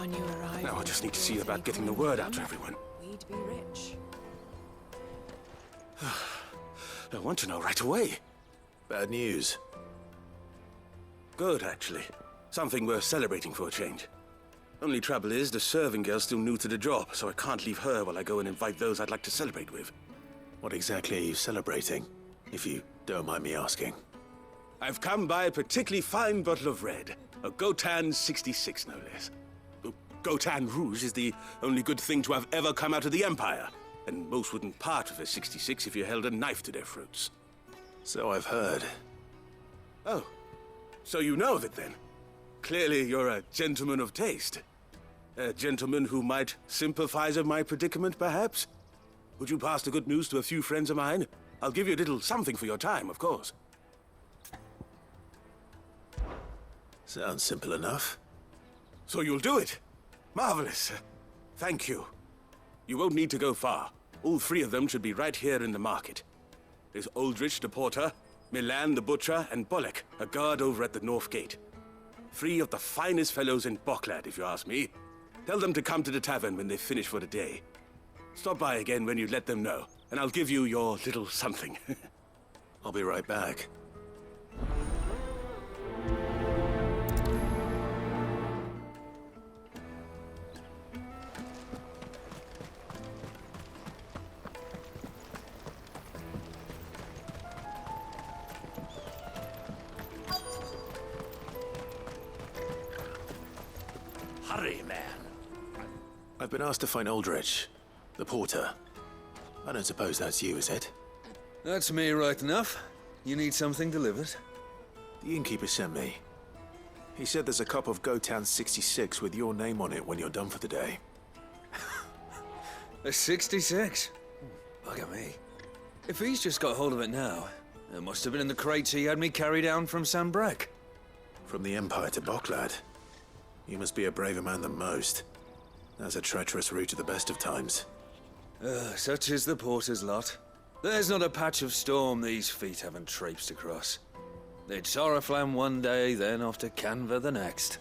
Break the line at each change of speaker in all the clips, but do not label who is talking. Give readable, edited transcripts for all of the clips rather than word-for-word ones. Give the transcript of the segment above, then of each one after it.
our new arrival.
Now I just need to see about getting the word out to everyone.
We'd be rich.
I want to know right away.
Bad news.
Good, actually. Something worth celebrating for a change. Only trouble is, the serving girl's still new to the job, so I can't leave her while I go and invite those I'd like to celebrate with.
What exactly are you celebrating, if you don't mind me asking?
I've come by a particularly fine bottle of red. A Gotan 66, no less. Gotan Rouge is the only good thing to have ever come out of the Empire. And most wouldn't part with a 66 if you held a knife to their throats.
So I've heard.
Oh, so you know of it then? Clearly you're a gentleman of taste. A gentleman who might sympathize with my predicament, perhaps? Would you pass the good news to a few friends of mine? I'll give you a little something for your time, of course.
Sounds simple enough.
So you'll do it? Marvelous. Thank you. You won't need to go far. All three of them should be right here in the market. There's Aldrich the porter, Milan the butcher, and Bolek, a guard over at the north gate. Three of the finest fellows in Boklad, if you ask me. Tell them to come to the tavern when they finish for the day. Stop by again when you let them know, and I'll give you your little something.
I'll be right back.
Hurry, man.
I've been asked to find Aldrich, the porter. I don't suppose that's you, is it?
That's me right enough. You need something delivered?
The innkeeper sent me. He said there's a cup of Gotan 66 with your name on it when you're done for the day.
A 66? Look at me. If he's just got hold of it now, it must have been in the crates he had me carry down from Sanbrek.
From the Empire to Boklad. You must be a braver man than most. That's a treacherous route to the best of times.
Such is the porter's lot. There's not a patch of storm these feet haven't traipsed across. It's Oriflamme one day, then off to Canva the next.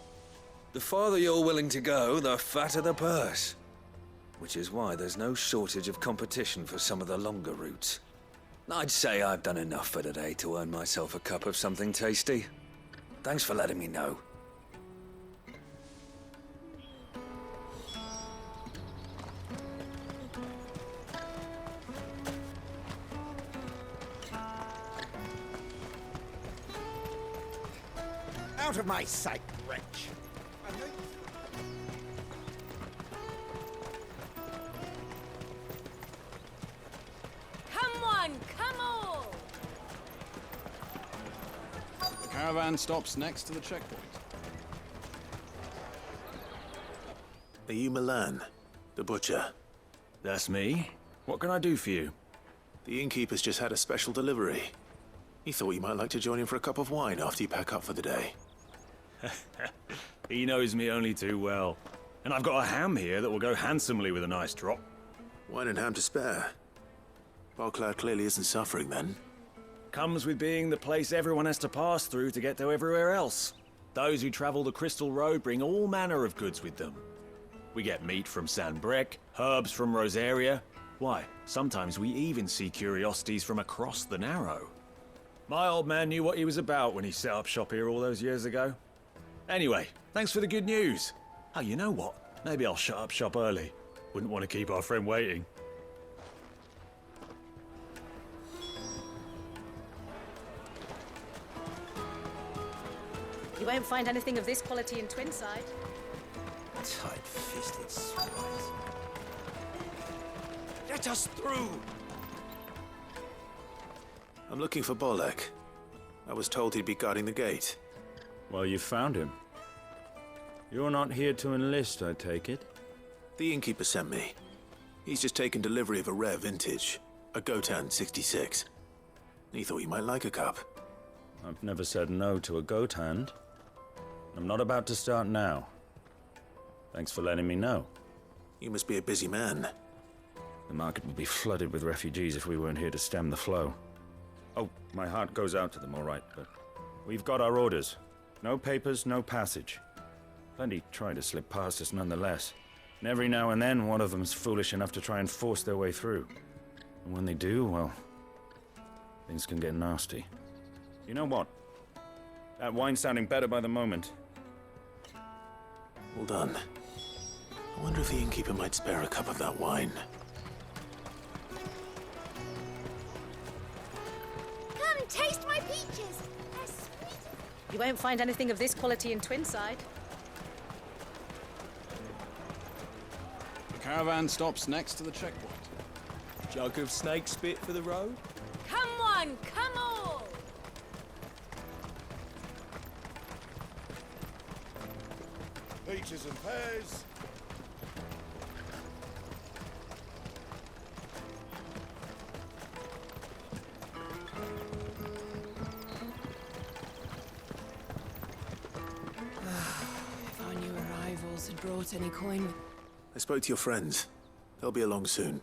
The farther you're willing to go, the fatter the purse. Which is why there's no shortage of competition for some of the longer routes. I'd say I've done enough for today to earn myself a cup of something tasty. Thanks for letting me know.
Out of my sight, wretch.
Come on, come on!
The caravan stops next to the checkpoint.
Are you Milan, the butcher?
That's me. What can I do for you?
The innkeeper's just had a special delivery. He thought you might like to join him for a cup of wine after you pack up for the day.
He knows me only too well. And I've got a ham here that will go handsomely with a nice drop.
Wine and ham to spare. Boklad clearly isn't suffering then.
Comes with being the place everyone has to pass through to get to everywhere else. Those who travel the Crystal Road bring all manner of goods with them. We get meat from Sanbrek, herbs from Rosaria. Why, sometimes we even see curiosities from across the Narrow. My old man knew what he was about when he set up shop here all those years ago. Anyway, thanks for the good news. Oh, you know what? Maybe I'll shut up shop early. Wouldn't want to keep our friend waiting.
You won't find anything of this quality in Twinside.
Tight-fisted swines. Let us through!
I'm looking for Bolek. I was told he'd be guarding the gate.
Well, you found him. You're not here to enlist, I take it?
The innkeeper sent me. He's just taken delivery of a rare vintage, a Gotan 66. He thought you might like a cup.
I've never said no to a goat hand. I'm not about to start now. Thanks for letting me know.
You must be a busy man.
The market would be flooded with refugees if we weren't here to stem the flow. Oh, my heart goes out to them, all right, but we've got our orders. No papers, no passage. Plenty try to slip past us nonetheless. And every now and then, one of them's foolish enough to try and force their way through. And when they do, well, things can get nasty. You know what? That wine's sounding better by the moment.
Well done. I wonder if the innkeeper might spare a cup of that wine.
Come, taste my peaches. They're sweet.
You won't find anything of this quality in Twinside.
The caravan stops next to the checkpoint.
Jug of snake spit for the road?
Come on, come all.
Peaches and pears.
If our new arrivals had brought any coin with...
I spoke to your friends. They'll be along soon.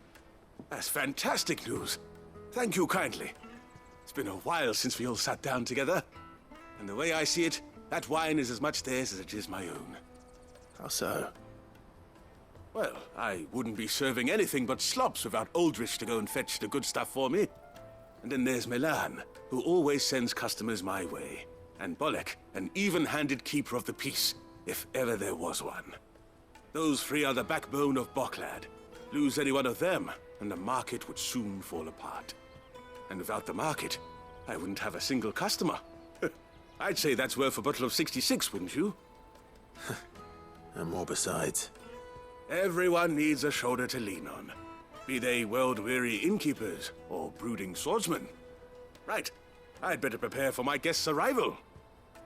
That's fantastic news. Thank you kindly. It's been a while since we all sat down together. And the way I see it, that wine is as much theirs as it is my own.
How so?
Well, I wouldn't be serving anything but slops without Aldrich to go and fetch the good stuff for me. And then there's Milan, who always sends customers my way. And Bolek, an even-handed keeper of the peace, if ever there was one. Those three are the backbone of Boklad. Lose any one of them, and the market would soon fall apart. And without the market, I wouldn't have a single customer. I'd say that's worth a bottle of 66, wouldn't you?
And more besides.
Everyone needs a shoulder to lean on. Be they world-weary innkeepers or brooding swordsmen. Right, I'd better prepare for my guest's arrival.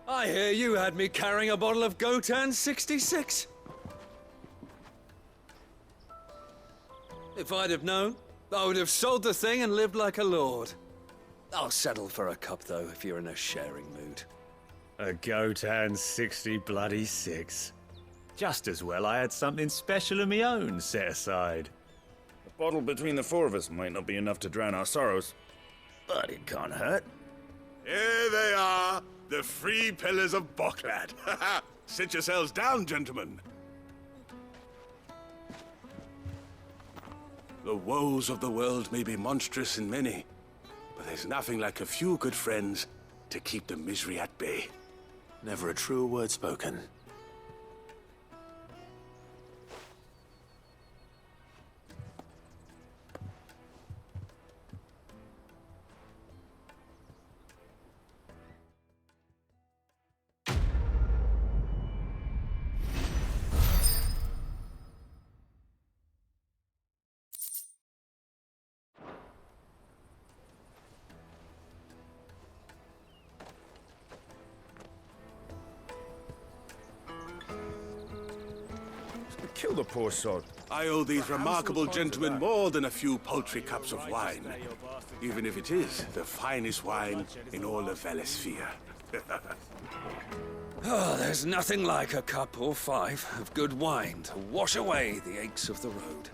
I hear you had me carrying a bottle of Gotan 66. If I'd have known, I would have sold the thing and lived like a lord. I'll settle for a cup, though, if you're in a sharing mood.
A Gotan 66. Just as well I had something special of my own set aside.
A bottle between the four of us might not be enough to drown our sorrows, but it can't hurt.
Here they are, the three pillars of Boklad. Sit yourselves down, gentlemen. The woes of the world may be monstrous in many, but there's nothing like a few good friends to keep the misery at bay.
Never a truer word spoken.
Kill the poor sod.
I owe these remarkable gentlemen more than a few paltry cups of wine, even if it is the finest wine in all of Valesphere.
Oh, there's nothing like a cup or five of good wine to wash away the aches of the road.